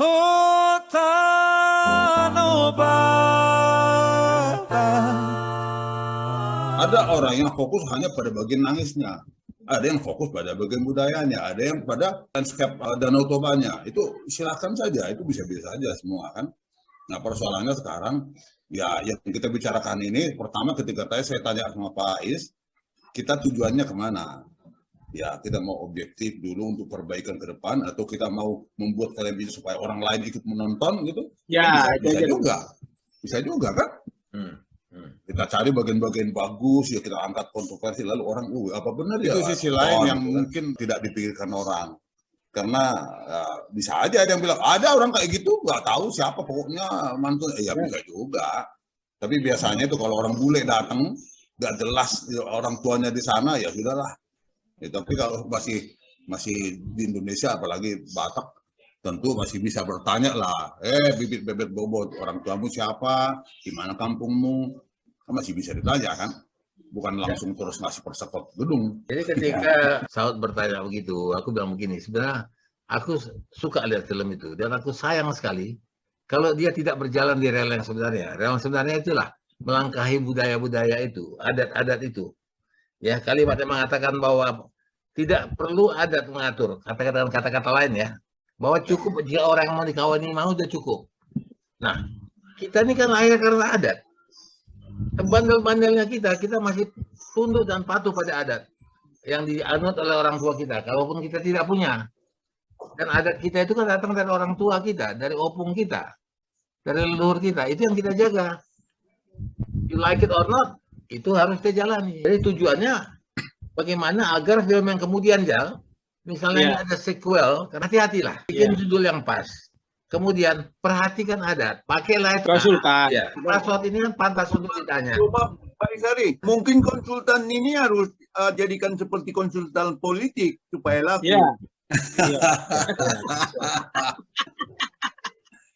Oh, Tanobata. Ada orang yang fokus hanya pada bagian nangisnya, ada yang fokus pada bagian budayanya, ada yang pada landscape Danau Tobanya. Itu silakan saja, itu bisa-bisa saja semua kan. Nah persoalannya sekarang, ya yang kita bicarakan ini, pertama ketika saya tanya sama Pak Ais, kita tujuannya kemana? Ya kita mau objektif dulu untuk perbaikan ke depan, atau kita mau membuat film ini supaya orang lain ikut menonton gitu? Ya, bisa juga, bisa juga kan? Kita cari bagian-bagian bagus, ya kita angkat kontroversi, lalu orang, apa benar ya? Itu sisi lain yang mungkin tidak dipikirkan orang. Karena bisa aja ada yang bilang, ada orang kayak gitu, nggak tahu siapa, pokoknya mantu, ya bisa juga. Tapi biasanya itu kalau orang bule datang, nggak jelas orang tuanya di sana, ya sudahlah. Ya, tapi kalau masih di Indonesia, apalagi Batak, tentu masih bisa bertanya lah, bibit bebet bobot, orang tuamu siapa, di mana kampungmu, masih bisa ditanya kan, bukan langsung terus ngasih persekot gedung. Jadi ketika Saud bertanya begitu, aku bilang begini, sebenarnya aku suka lihat film itu dan aku sayang sekali kalau dia tidak berjalan di rel yang sebenarnya. Rel yang sebenarnya itulah melangkahi budaya-budaya itu, adat-adat itu. Ya, kalimat yang mengatakan bahwa tidak perlu adat mengatur, kata-kata lain ya, bahwa cukup jika orang yang mau dikawini mau udah cukup. Nah, kita ini kan lahir karena adat. Bandel-bandelnya kita masih tunduk dan patuh pada adat yang dianut oleh orang tua kita, kalaupun kita tidak punya. Dan adat kita itu kan datang dari orang tua kita, dari opung kita, dari leluhur kita. Itu yang kita jaga. You like it or not, itu harus kita jalani. Jadi tujuannya bagaimana agar film yang kemudian misalnya ada sequel, hati-hatilah, bikin judul yang pas. Kemudian perhatikan adat, pakailah itu. konsultan. Ya, password ini kan pantas untuk ditanya. Pak Isari, mungkin konsultan ini harus jadikan seperti konsultan politik supaya laku. Ya.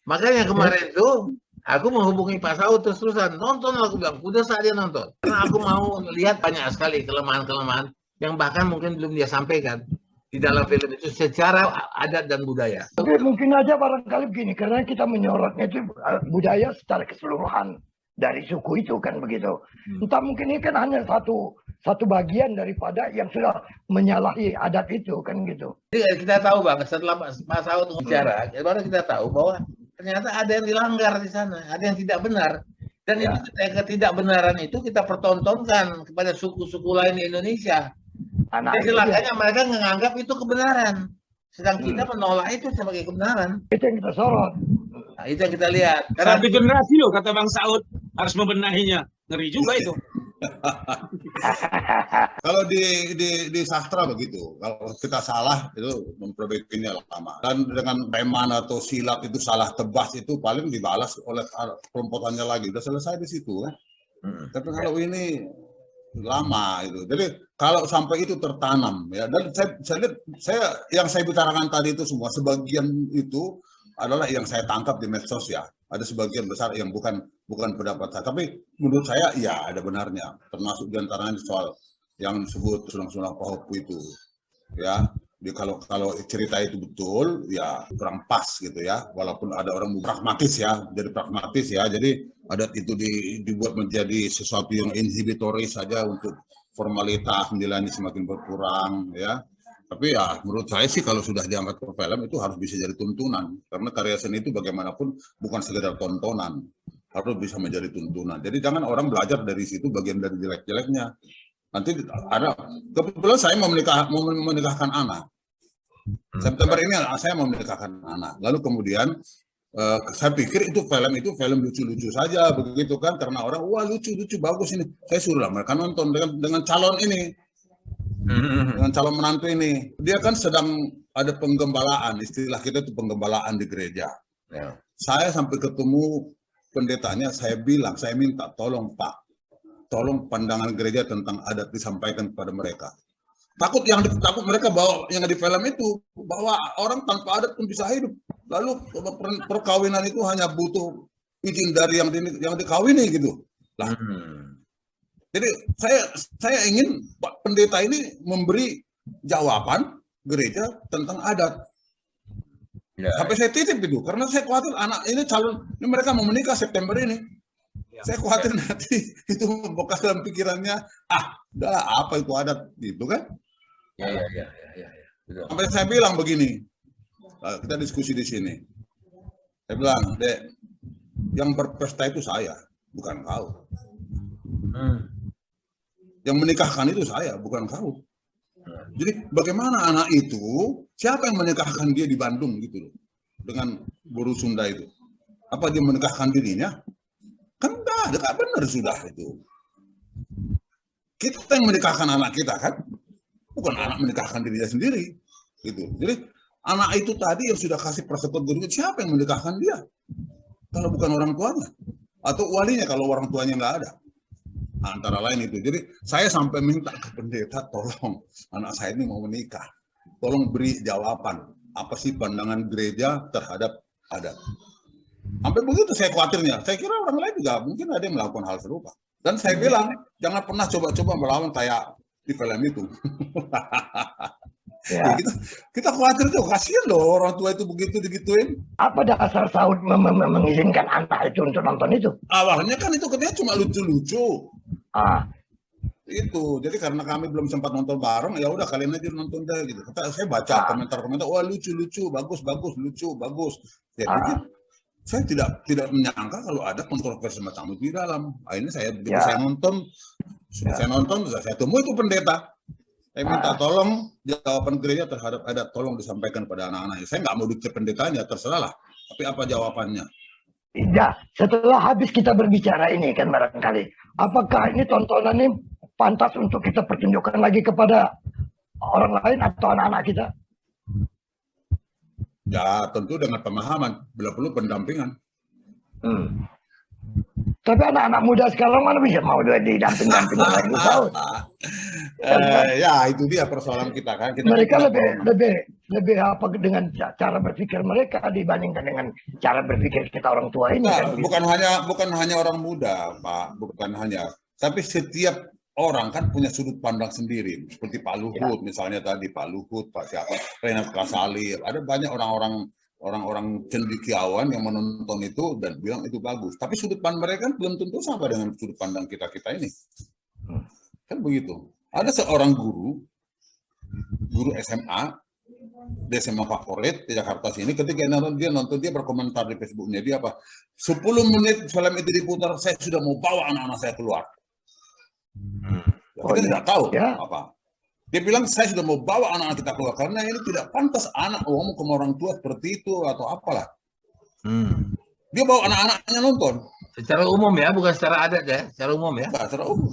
Makanya kemarin itu aku menghubungi Pak Saud terus-terusan, nonton, aku bilang, udah saatnya nonton. Karena aku mau lihat banyak sekali kelemahan-kelemahan yang bahkan mungkin belum dia sampaikan di dalam film itu secara adat dan budaya. Tapi mungkin aja barangkali begini, karena kita menyorotnya itu budaya secara keseluruhan dari suku itu kan begitu. Entah mungkin ini kan hanya satu bagian daripada yang sudah menyalahi adat itu kan gitu. Jadi kita tahu Bang, setelah Pak Saud bicara, baru kita tahu bahwa ternyata ada yang dilanggar di sana, ada yang tidak benar. Dan itu ketidakbenaran itu kita pertontonkan kepada suku-suku lain di Indonesia. Celakanya mereka menganggap itu kebenaran, sedang kita menolak itu sebagai kebenaran. Itu yang kita sorot. Nah, itu yang kita lihat. Karena Satu generasi loh kata Bang Saud harus membenahinya. Ngeri juga itu. Kalau di sastra begitu, kalau kita salah itu memperbaikinya lama. Dan dengan preman atau silat itu salah tebas itu paling dibalas oleh kelompokannya lagi. Udah selesai di situ kan. Tapi kalau ini lama itu. Jadi kalau sampai itu tertanam ya, dan saya lihat, yang saya bicarakan tadi itu semua sebagian itu adalah yang saya tangkap di medsos ya. Ada sebagian besar yang bukan pendapat saya, tapi menurut saya ya ada benarnya, termasuk diantaranya soal yang disebut sulang-sulang Pahopu itu ya. Kalau cerita itu betul ya kurang pas gitu ya, walaupun ada orang pragmatis ya, jadi pragmatis ya, jadi adat itu dibuat menjadi sesuatu yang inhibitoris saja untuk formalitas, nilainya semakin berkurang ya. Tapi ya menurut saya sih kalau sudah diangkat ke film itu harus bisa jadi tuntunan, karena karya seni itu bagaimanapun bukan sekedar tontonan, harus bisa menjadi tuntunan. Jadi jangan orang belajar dari situ bagian dari jelek-jeleknya. Nanti ada, kebetulan saya mau menikahkan anak. September ini saya mau menikahkan anak. Lalu kemudian saya pikir itu film lucu-lucu saja begitu kan, karena orang wah lucu-lucu bagus ini. Saya suruh mereka nonton dengan calon ini. Dengan calon menantu ini. Dia kan sedang ada penggembalaan, istilah kita itu penggembalaan di gereja. Ya. Saya sampai ketemu pendetanya, saya minta tolong Pak, tolong pandangan gereja tentang adat disampaikan kepada mereka. Takut mereka bawa yang di film itu bahwa orang tanpa adat pun bisa hidup. Lalu perkawinan itu hanya butuh izin dari yang dikawini gitu. Lah. Jadi saya ingin Pak Pendeta ini memberi jawaban gereja tentang adat. Ya, Sampai saya titip itu, karena saya khawatir anak ini calon, ini mereka mau menikah September ini. Saya khawatir nanti itu membekas dalam pikirannya, udah apa itu adat, gitu kan? ya. Betul. Sampai saya bilang begini, kita diskusi di sini. Saya bilang, Dek, yang berpesta itu saya, bukan kau. Yang menikahkan itu saya, bukan kau. Jadi bagaimana anak itu, siapa yang menikahkan dia di Bandung gitu loh, dengan guru Sunda itu? Apa dia menikahkan dirinya? Kan enggak, ada benar sudah itu. Kita yang menikahkan anak kita kan, bukan anak menikahkan dirinya sendiri. Gitu. Jadi anak itu tadi yang sudah kasih persetujuan guru, siapa yang menikahkan dia? Kalau bukan orang tuanya. Atau walinya kalau orang tuanya nggak ada. Antara lain itu. Jadi saya sampai minta ke pendeta, tolong anak saya ini mau menikah. Tolong beri jawaban. Apa sih pandangan gereja terhadap adat. Sampai begitu saya khawatirnya. Saya kira orang lain juga mungkin ada yang melakukan hal serupa. Dan saya bilang, jangan pernah coba-coba melawan kayak di film itu. Ya. Kita khawatir tuh, kasihan loh orang tua itu begitu digituin. Apa dasar Saud mengizinkan anak itu untuk nonton itu? Awalnya kan itu katanya cuma lucu-lucu. Itu, jadi karena kami belum sempat nonton bareng, ya udah kalian aja nonton deh gitu. Saya baca komentar-komentar, wah lucu-lucu, bagus, lucu, bagus. Ya, jadi, saya tidak menyangka kalau ada kontroversi macam itu di dalam. Akhirnya saya nonton, saya temui itu pendeta. Saya minta tolong jawaban gereja terhadap adat, tolong disampaikan pada anak-anak. Saya nggak mau dicek pendetanya, terserahlah. Tapi apa jawabannya? Ya, setelah habis kita berbicara ini kan barangkali, apakah ini tontonan ini pantas untuk kita pertunjukkan lagi kepada orang lain atau anak-anak kita? Ya tentu dengan pemahaman, bila perlu pendampingan. Tapi anak-anak muda sekarang mana bisa mau didamping-damping lagi Saud? Ya itu dia persoalan kita kan. Mereka lebih apa dengan cara berpikir mereka dibandingkan dengan cara berpikir kita orang tua ini. Nah, kan? bukan hanya orang muda, Pak, bukan hanya. Tapi setiap orang kan punya sudut pandang sendiri. Seperti Pak Luhut, misalnya tadi Pak Luhut, Pak siapa, Renat Kasali. Ada banyak orang-orang cendekiawan yang menonton itu dan bilang itu bagus. Tapi sudut pandang mereka kan belum tentu sama dengan sudut pandang kita ini. Kan begitu. Ada seorang guru SMA, di SMA favorit di Jakarta sini, ketika nonton dia berkomentar di Facebooknya, dia apa? 10 menit film itu diputar, saya sudah mau bawa anak-anak saya keluar. Kita tidak tahu apa. Dia bilang saya sudah mau bawa anak-anak kita keluar karena ini tidak pantas anak ngomong ke orang tua seperti itu atau apalah. Dia bawa anak-anaknya nonton. Secara umum ya, bukan secara adat ya, secara umum ya. Secara umum.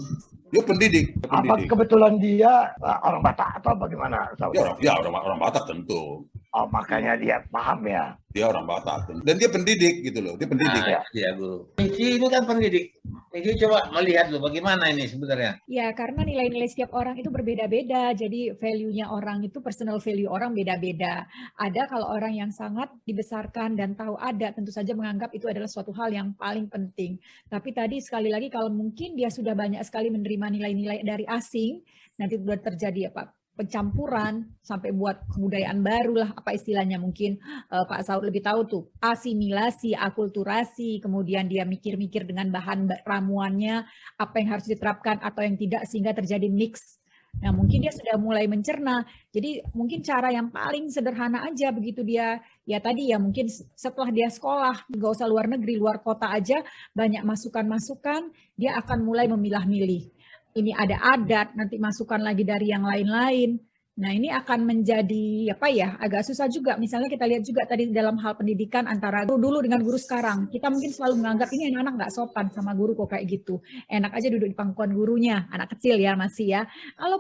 Dia pendidik. Apa kebetulan dia orang Batak atau bagaimana? Ya orang Batak tentu. Oh, makanya dia paham ya. Dia orang Batak. Dan dia pendidik gitu loh. Dia pendidik. Iya, Guru. Miki itu kan pendidik. Miki coba melihat loh bagaimana ini sebenarnya. Ya, karena nilai-nilai setiap orang itu berbeda-beda. Jadi value-nya orang itu, personal value orang beda-beda. Ada kalau orang yang sangat dibesarkan dan tahu ada, tentu saja menganggap itu adalah suatu hal yang paling penting. Tapi tadi sekali lagi kalau mungkin dia sudah banyak sekali menerima nilai-nilai dari asing, nanti sudah terjadi apa? Pencampuran sampai buat kebudayaan baru lah, apa istilahnya mungkin Pak Saud lebih tahu tuh, asimilasi, akulturasi, kemudian dia mikir-mikir dengan bahan ramuannya apa yang harus diterapkan atau yang tidak sehingga terjadi mix. Nah mungkin dia sudah mulai mencerna, jadi mungkin cara yang paling sederhana aja begitu dia, ya tadi ya mungkin setelah dia sekolah, nggak usah luar negeri, luar kota aja, banyak masukan-masukan, dia akan mulai memilah-milih. Ini ada adat, nanti masukan lagi dari yang lain-lain. Nah ini akan menjadi apa ya, agak susah juga. Misalnya kita lihat juga tadi dalam hal pendidikan antara guru dulu dengan guru sekarang. Kita mungkin selalu menganggap ini anak-anak nggak sopan sama guru kok kayak gitu. Enak aja duduk di pangkuan gurunya, anak kecil ya masih ya. Halo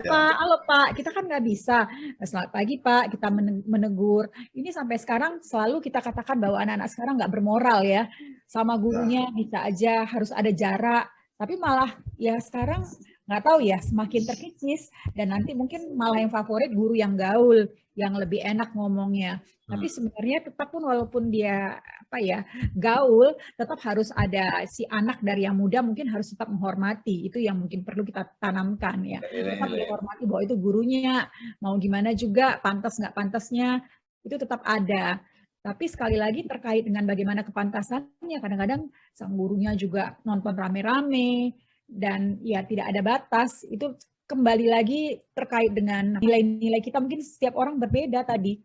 Pak, kita kan nggak bisa. Selamat pagi Pak, kita menegur. Ini sampai sekarang selalu kita katakan bahwa anak-anak sekarang nggak bermoral ya. Sama gurunya bisa aja harus ada jarak. Tapi malah ya sekarang nggak tahu ya, semakin terkikis dan nanti mungkin malah yang favorit guru yang gaul, yang lebih enak ngomongnya. Tapi sebenarnya tetap pun walaupun dia apa ya gaul, tetap harus ada si anak dari yang muda mungkin harus tetap menghormati. Itu yang mungkin perlu kita tanamkan ya. Tetap menghormati bahwa itu gurunya, mau gimana juga pantas nggak pantasnya itu tetap ada. Tapi sekali lagi terkait dengan bagaimana kepantasannya, kadang-kadang sang gurunya juga nonton rame-rame dan ya tidak ada batas. Itu kembali lagi terkait dengan nilai-nilai kita, mungkin setiap orang berbeda tadi.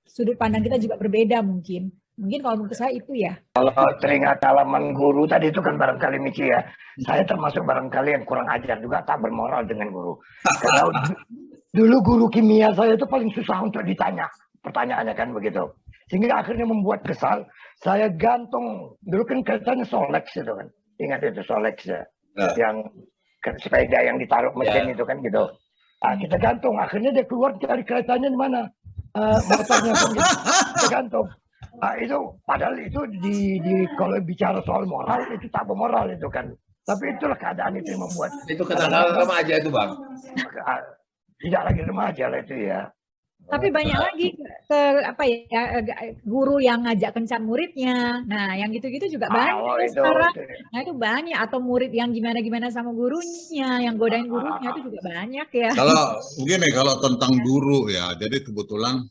Sudut pandang kita juga berbeda mungkin. Mungkin kalau menurut saya itu ya. Kalau teringat halaman guru tadi itu kan barangkali Michi ya, saya termasuk barangkali yang kurang ajar juga, tak bermoral dengan guru. Karena dulu guru kimia saya itu paling susah untuk ditanya, pertanyaannya kan begitu. Sehingga akhirnya membuat kesal, saya gantung, dulu kan kaitannya Solex itu kan, ingat itu Solex ya, yang sepeda yang ditaruh mesin itu kan gitu. Nah, kita gantung, akhirnya dia keluar cari keretanya di mana, motornya kan gitu. Kita gantung. Nah, itu padahal itu kalau bicara soal moral itu tak bermoral itu kan. Tapi itulah keadaan itu yang membuat. Itu kenakalan remaja itu Bang. Tidak lagi remaja lah itu ya. Tapi banyak lagi guru yang ngajak kencan muridnya. Nah, yang gitu-gitu juga banyak sekarang. Nah, itu banyak, atau murid yang gimana-gimana sama gurunya, yang godain gurunya itu juga banyak ya. Kalau begini, kalau tentang guru ya, jadi kebetulan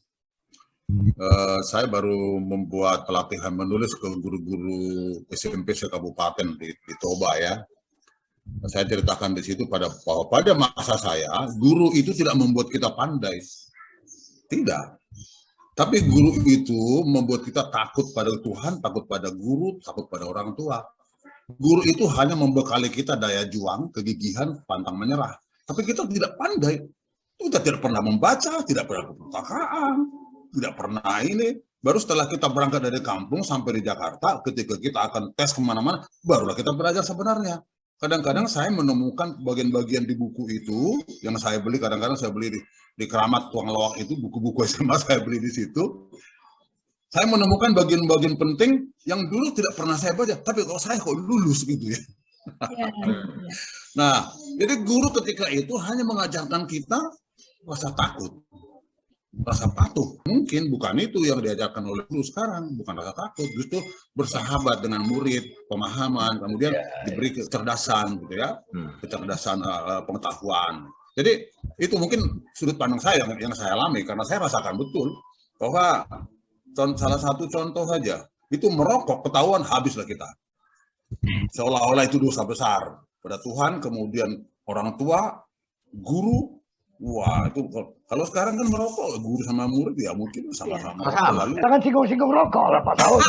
saya baru membuat pelatihan menulis ke guru-guru SMP sekabupaten di Toba ya. Saya ceritakan di situ bahwa pada masa saya, guru itu tidak membuat kita pandai. Tidak. Tapi guru itu membuat kita takut pada Tuhan, takut pada guru, takut pada orang tua. Guru itu hanya membekali kita daya juang, kegigihan, pantang menyerah. Tapi kita tidak pandai. Kita tidak pernah membaca, tidak pernah perpustakaan, tidak pernah ini. Baru setelah kita berangkat dari kampung sampai di Jakarta, ketika kita akan tes kemana-mana, barulah kita belajar sebenarnya. Kadang-kadang saya menemukan bagian-bagian di buku itu yang saya beli, kadang-kadang saya beli di Keramat Tuang Lawak itu, buku-buku SMA saya beli di situ. Saya menemukan bagian-bagian penting yang dulu tidak pernah saya baca, tapi kalau saya kok lulus gitu ya. Nah, jadi guru ketika itu hanya mengajarkan kita rasa takut, rasa patuh. Mungkin bukan itu yang diajarkan oleh guru sekarang, bukan rasa takut, justru bersahabat dengan murid, pemahaman, kemudian diberi kecerdasan gitu ya, kecerdasan pengetahuan. Jadi itu mungkin sudut pandang saya yang saya alami, karena saya rasakan betul bahwa salah satu contoh saja, itu merokok, ketahuan habislah kita. Seolah-olah itu dosa besar pada Tuhan, kemudian orang tua, guru. Wah, itu kalau sekarang kan merokok, guru sama murid ya mungkin sama-sama. Jangan singgung-singgung rokok lah Pak Saud.